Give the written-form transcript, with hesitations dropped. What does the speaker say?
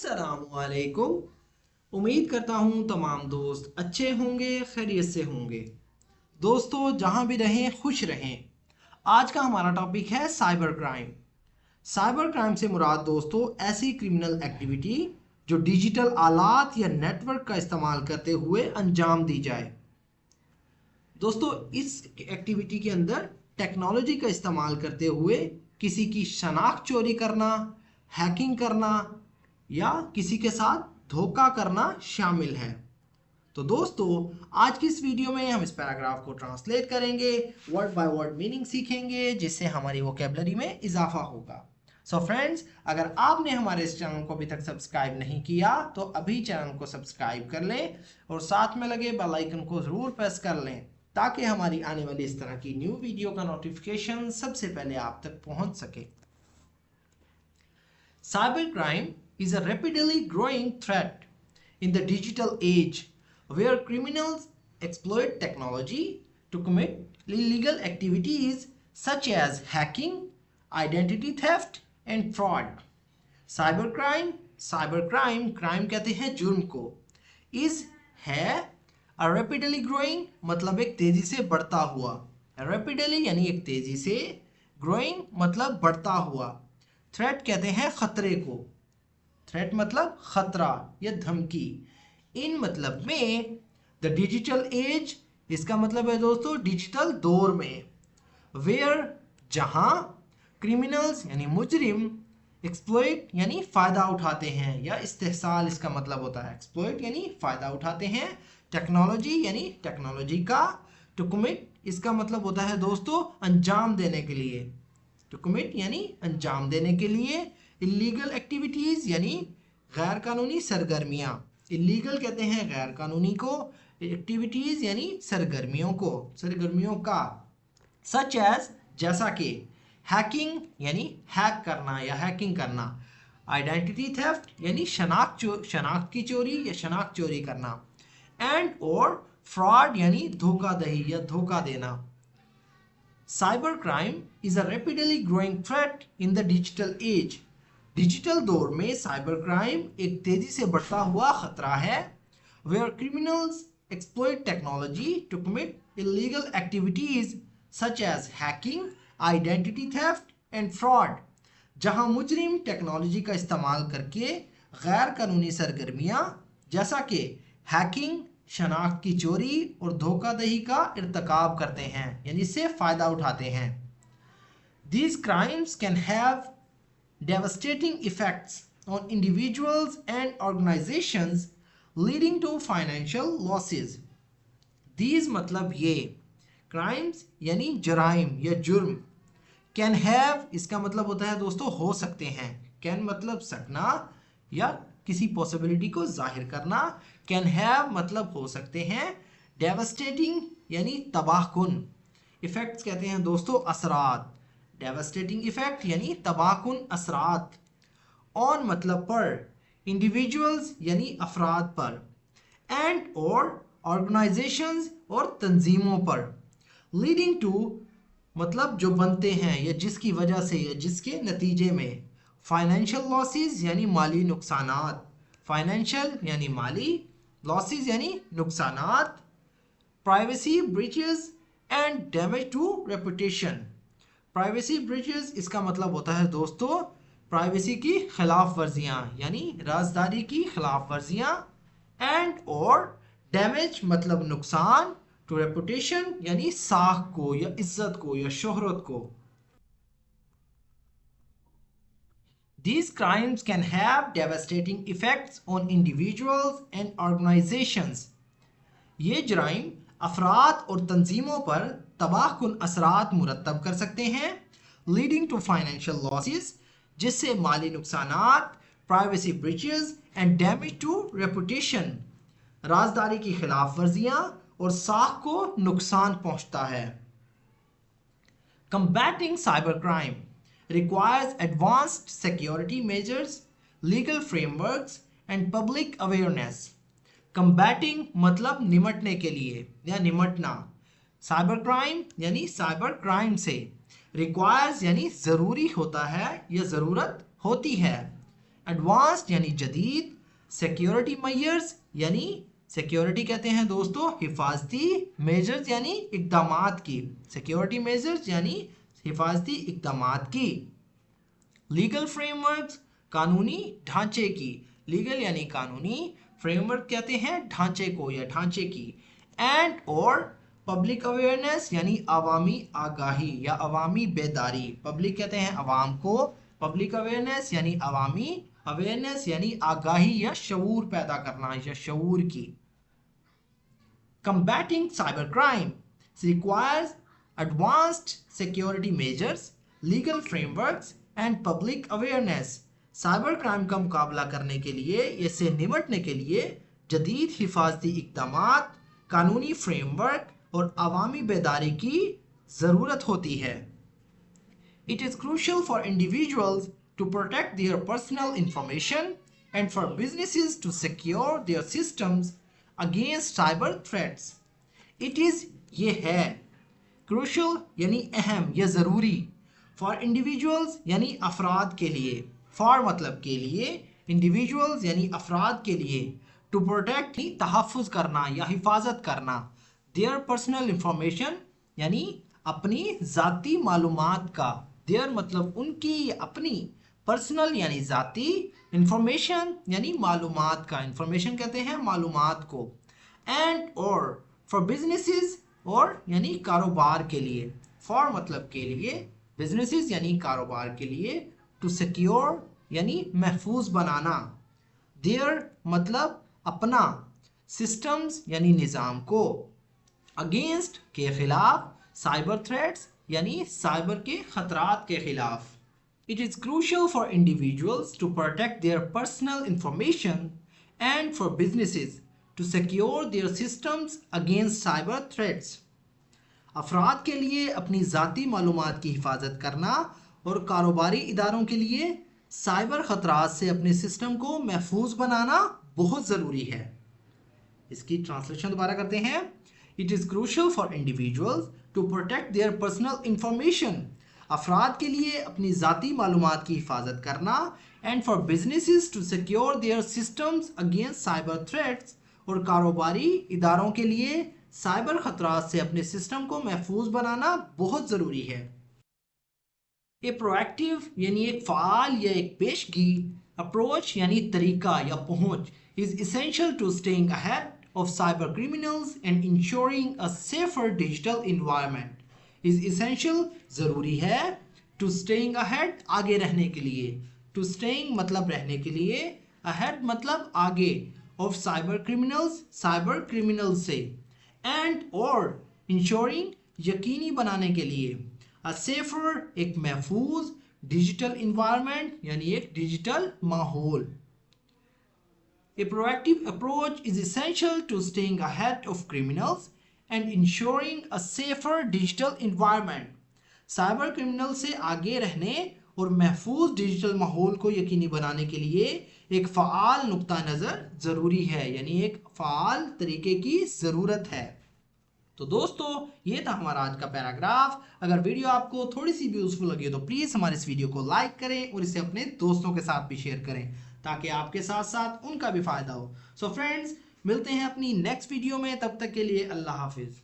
अस्सलामुअलैकुम। उम्मीद करता हूँ तमाम दोस्त अच्छे होंगे, खैरियत से होंगे। दोस्तों जहाँ भी रहें खुश रहें। आज का हमारा टॉपिक है साइबर क्राइम। साइबर क्राइम से मुराद दोस्तों ऐसी क्रिमिनल एक्टिविटी जो डिजिटल आलात या नेटवर्क का इस्तेमाल करते हुए अंजाम दी जाए। दोस्तों इस एक्टिविटी के अंदर टेक्नोलॉजी का इस्तेमाल करते हुए किसी की शनाख्त चोरी करना, हैकिंग करना या किसी के साथ धोखा करना शामिल है। तो दोस्तों आज की इस वीडियो में हम इस पैराग्राफ को ट्रांसलेट करेंगे, वर्ड बाय वर्ड मीनिंग सीखेंगे, जिससे हमारी वोकैबुलरी में इजाफा होगा। सो फ्रेंड्स, अगर आपने हमारे इस चैनल को अभी तक सब्सक्राइब नहीं किया तो अभी चैनल को सब्सक्राइब कर लें और साथ में लगे बेल आइकन को ज़रूर प्रेस कर लें ताकि हमारी आने वाली इस तरह की न्यू वीडियो का नोटिफिकेशन सबसे पहले आप तक पहुंच सके। Cyber crime is a rapidly growing threat in the digital age where criminals exploit technology to commit illegal activities such as hacking, identity theft and fraud. Cybercrime crime कहते हैं जुर्म को, is है a rapidly growing मतलब एक तेजी से बढ़ता हुआ, rapidly यानी एक तेजी से, growing मतलब बढ़ता हुआ, threat कहते हैं खतरे को, थ्रेट मतलब खतरा या धमकी, इन मतलब में, द डिजिटल एज इसका मतलब है दोस्तों डिजिटल दौर में, वेयर जहां, क्रिमिनल्स यानी मुजरिम, एक्सप्लॉइट यानी फायदा उठाते हैं या इस्तेहसाल इसका मतलब होता है, एक्सप्लॉइट यानी फायदा उठाते हैं, टेक्नोलॉजी यानी टेक्नोलॉजी का, टू कमिट इसका मतलब होता है दोस्तों अंजाम देने के लिए, टू कमिट यानी अंजाम देने के लिए, इलीगल एक्टिविटीज़ यानी गैर कानूनी सरगर्मियाँ, इलीगल कहते हैं गैर कानूनी को, एक्टिविटीज़ यानी सरगर्मियों को, सरगर्मियों का, सच एज जैसा कि, हैकिंग यानी हैक करना या हैकिंग करना, आइडेंटिटी थेफ्ट यानी शनाख्त की चोरी या शनाख्त चोरी करना, एंड और फ्रॉड यानी धोखाधड़ी या धोखा देना। Cyber crime is a rapidly growing threat in the digital age. Digital दौर में साइबर क्राइम एक तेजी से बढ़ता हुआ खतरा है, where criminals exploit technology to commit illegal activities such as hacking, identity theft and fraud, जहां मुजरिम टेक्नोलॉजी का इस्तेमाल करके गैर कानूनी सरगर्मियां जैसा कि हैकिंग, शनाख्त की चोरी और धोखाधड़ी का इर्तिकाब करते हैं यानी इससे फ़ायदा उठाते हैं। These crimes can have devastating effects on individuals and organizations leading to financial losses. These मतलब ये, crimes यानी जराइम या जुर्म, can have इसका मतलब होता है दोस्तों हो सकते हैं, can मतलब सकना या किसी पॉसिबिलिटी को जाहिर करना, can have मतलब हो सकते हैं, devastating यानी तबाहकुन, इफेक्ट्स कहते हैं दोस्तों असरात, डेवास्टेटिंग इफेक्ट यानी तबाहकुन असरात, ऑन मतलब पर, इंडिविजुअल्स यानी अफराद पर, एंड और ऑर्गेनाइजेशंस और तंजीमों पर, लीडिंग टू मतलब जो बनते हैं या जिसकी वजह से या जिसके नतीजे में, फाइनेंशियल लॉसेस यानी माली नुकसानात, फाइनेंशियल यानी माली, लॉसेस यानी नुकसानात, privacy breaches and damage to reputation. Privacy breaches इसका मतलब होता है दोस्तों प्राइवेसी की खिलाफ वर्जियाँ यानी राजदारी की खिलाफ वर्जियाँ, एंड और डैमेज मतलब नुकसान, टू रेपुटेशन यानी साख को या इज्जत को या शोहरत को। These crimes can have devastating effects on individuals and organizations. ये जराइम अफराद और तंजीमों पर तबाहकुन असरात मुरतब कर सकते हैं, लीडिंग टू फाइनेंशियल लॉसेस जिससे माली नुकसानात, privacy breaches and damage to reputation राजदारी की खिलाफ वर्जियाँ और साख को नुकसान पहुँचता है। Combating cybercrime requires advanced security measures, legal frameworks and public awareness. Combating मतलब निमटने के लिए या निमटना, साइबर क्राइम यानी साइबर क्राइम से, रिक्वायर्स यानी ज़रूरी होता है या ज़रूरत होती है, एडवांस्ड यानी जदीद, सिक्योरिटी मेजर्स यानी सिक्योरिटी कहते हैं दोस्तों हिफाजती, मेजर्स यानी इकदामात की, सिक्योरिटी मेजर्स यानी हिफाजती इकदामात की, लीगल फ्रेमवर्क्स कानूनी ढांचे की, लीगल यानी कानूनी, फ्रेमवर्क कहते हैं ढांचे को या ढांचे की, एंड और पब्लिक अवेयरनेस यानी अवामी आगाही या अवामी बेदारी, पब्लिक कहते हैं अवाम को, पब्लिक अवेयरनेस यानी अवामी, अवेयरनेस यानी आगाही या शऊर पैदा करना या शऊर की। Combating cybercrime requires advanced security measures, legal frameworks and public awareness. Cyber crime का मुकाबला करने के लिए, इससे निपटने के लिए जदीद हिफाजती इक़दामात, कानूनी फ्रेमवर्क और अवामी बेदारी की ज़रूरत होती है। It is crucial for individuals to protect their personal information and for businesses to secure their systems against cyber threats. It is ये है, crucial यानी अहम या ज़रूरी, for individuals यानी अफराद के लिए, for मतलब के लिए, individuals यानी अफराद के लिए, to protect ही तहफ़्फ़ुज़ करना या हिफाजत करना, their personal information यानी अपनी ज़ाती मालूमात का, their मतलब उनकी अपनी, पर्सनल यानी ज़ाती, इंफॉर्मेशन यानी मालूमात का, इंफॉर्मेशन कहते हैं मालूमात को, एंड और फॉर बिजनेसेस और यानी कारोबार के लिए, फॉर मतलब के लिए, बिजनेसेस यानी कारोबार के लिए, टू सिक्योर यानी महफूज बनाना, देयर मतलब अपना, सिस्टम्स यानी निज़ाम को, अगेंस्ट के खिलाफ, साइबर थ्रेट्स यानी साइबर के खतरात के खिलाफ। It is crucial for individuals to protect their personal information and for businesses to secure their systems against cyber threats. अफराद के लिए अपनी ज़ाती मालूमात की हिफाजत करना और कारोबारी इदारों के लिए साइबर ख़तरात से अपने सिस्टम को महफूज बनाना बहुत ज़रूरी है। इसकी ट्रांसलेशन दोबारा करते हैं। It is crucial for individuals to protect their personal information. अफराद के लिए अपनी ज़ाती मालूमात की हिफाजत करना, and for businesses to secure their systems against cyber threats, और कारोबारी इदारों के लिए साइबर ख़तरात से अपने सिस्टम को महफूज बनाना बहुत ज़रूरी है। ए प्रोएक्टिव यानी एक फ़ाल या एक पेशगी, अप्रोच यानी तरीका या पहुँच, is essential to staying ahead of cyber criminals and ensuring a safer digital environment. is essential ज़रूरी है, to staying ahead आगे रहने के लिए, to staying मतलब रहने के लिए, ahead मतलब आगे, of cyber criminals से, and or ensuring यकीनी बनाने के लिए, a safer एक महफूज, digital environment यानी एक डिजिटल माहौल। A proactive approach is essential to staying ahead of criminals and ensuring a safer digital environment. Cyber criminal से आगे रहने और महफूज डिजिटल माहौल को यकीनी बनाने के लिए एक फ़ाल नुक्ता नज़र ज़रूरी है, यानी एक फ़ाल तरीके की ज़रूरत है। तो दोस्तों ये था हमारा आज का पैराग्राफ। अगर वीडियो आपको थोड़ी सी भी यूज़फुल लगी हो तो प्लीज़ हमारे इस वीडियो को लाइक करें और इसे अपने दोस्तों के साथ भी शेयर करें ताकि आपके साथ साथ उनका भी फ़ायदा हो। सो फ्रेंड्स मिलते हैं अपनी नेक्स्ट वीडियो में, तब तक के लिए अल्लाह हाफिज़।